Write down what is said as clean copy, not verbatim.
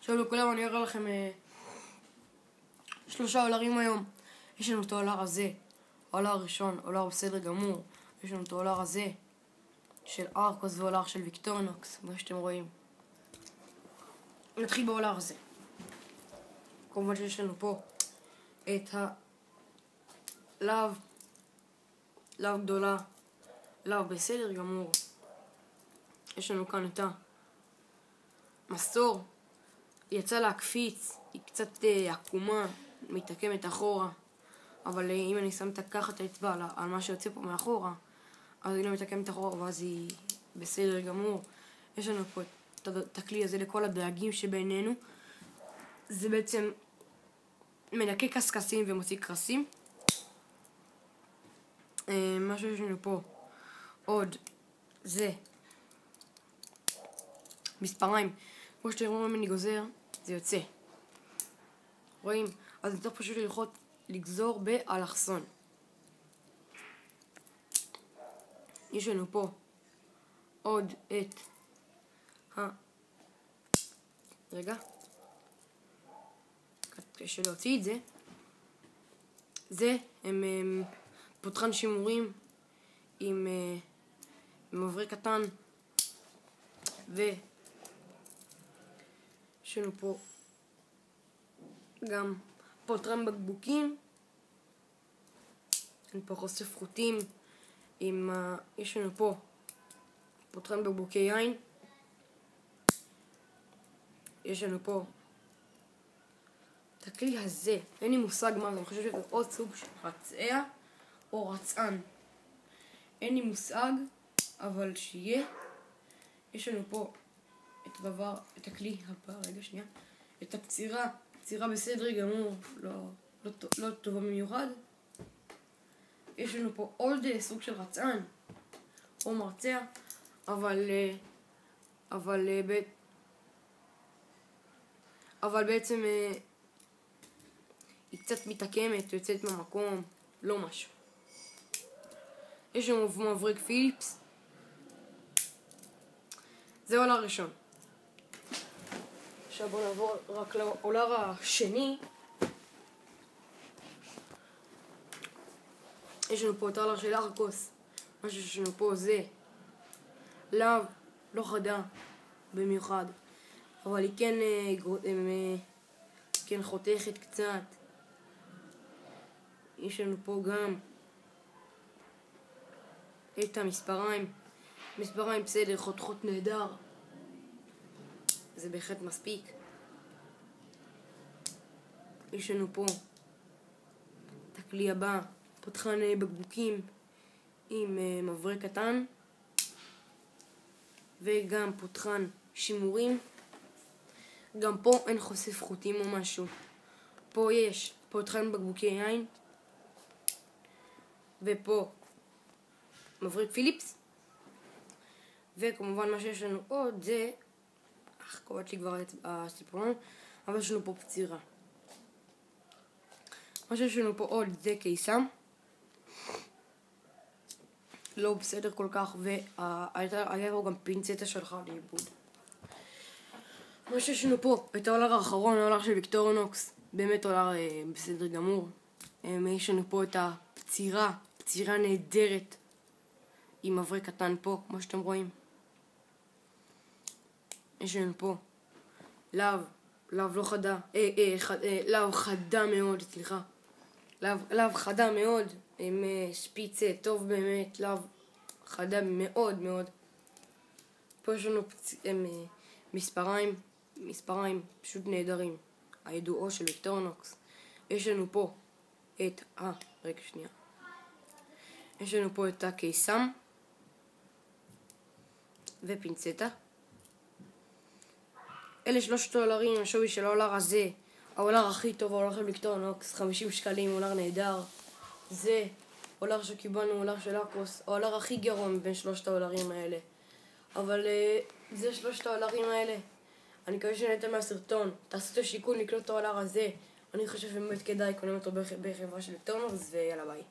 שלום לכולם, אני אראה לכם 3 אולרים היום. יש לנו את האולר הזה, האולר הראשון, אולר בסדר גמור. יש לנו את האולר הזה של ארקוס ואולר של ויקטורנוקס, כמו שאתם רואים. נתחיל באולר הזה. כמובן שיש לנו פה את הלאו גדולה, לאו בסדר גמור. יש לנו כאן את המסור, היא יצאה להקפיץ, היא קצת עקומה, מתעקמת אחורה, אבל אם אני שם ככה את האצבע על מה שיוצא פה מאחורה, אז היא לא מתעקמת אחורה ואז היא בסדר גמור. יש לנו פה את הכלי הזה לכל הדאגים שבינינו. זה בעצם מנקה קסקסים ומוציא קרסים. מה שיש לנו פה עוד זה מספריים. כמו שאתם רואים, אם אני גוזר, זה יוצא. רואים? אז אני צריך פשוט לגזור באלכסון. יש לנו פה עוד את רגע. קשה להוציא את זה. זה הם פותחן שימורים עם מבריק קטן, ויש לנו פה גם פותרן בקבוקים. אין פה חושף חוטים יש לנו פה פותרן בקבוקי יין. יש לנו פה את הכלי הזה, אין לי מושג מה זה, אני חושב שזה עוד סוג של רצע או רצען, אין לי מושג, אבל שיהיה. יש לנו פה את הכלי הבא, רגע שנייה, את הפצירה בסדר גמור, לא טובה במיוחד. יש לנו פה עוד סוג של רצען או מרצע, אבל בעצם היא קצת מתעקמת, יוצאת מהמקום, לא משהו. יש לנו מבריק פיליפס. זה אולר הראשון. עכשיו בואו נעבור רק לאולר השני. יש לנו פה את האולר של ארקוס. מה שיש לנו פה זה לאו לא חדה במיוחד, אבל היא כן חותכת קצת. יש לנו פה גם את המספריים בסדר, חותכות נהדר, זה בהחלט מספיק. יש לנו פה את הכלי הבא, פותחן בקבוקים עם מבריק קטן, וגם פותחן שימורים. גם פה אין חושף חוטים או משהו. פה יש פותחן בקבוקי יין, ופה מבריק פיליפס. וכמובן מה שיש לנו עוד זה קובעת לי כבר את הסיפורון, אבל יש לנו פה פצירה. מה שיש לנו פה עוד זה קיסם, לא בסדר כל כך, והיה פה גם פינצטה שלך לאיבוד. מה שיש לנו פה את האולר האחרון, האולר של ויקטורנוקס, באמת אולר בסדר גמור. יש לנו פה את הפצירה נהדרת עם מבריק קטן פה, כמו שאתם רואים. יש לנו פה לאו חדה מאוד, לאו חדה מאוד, עם שפיץ טוב באמת, לאו חדה מאוד מאוד. פה יש לנו מספריים פשוט נהדרים, הידועו של ויקטורנוקס. יש לנו פה יש לנו פה את הקיסם ופינצטה. אלה 3 אולרים, השווי של האולר הזה, האולר הכי טוב, האולר של ויקטורנוקס, 50 שקלים, אולר נהדר. זה אולר שקיבלנו, אולר של ארקוס, האולר הכי גרוע מבין 3 האולרים האלה. אבל זה 3 האולרים האלה. אני מקווה שנהנתם מהסרטון, תעשו את השיקול לקנות את האולר הזה. אני חושב שבאמת כדאי, קונים אותו בחברה של ויקטורנוקס, ויאללה ביי.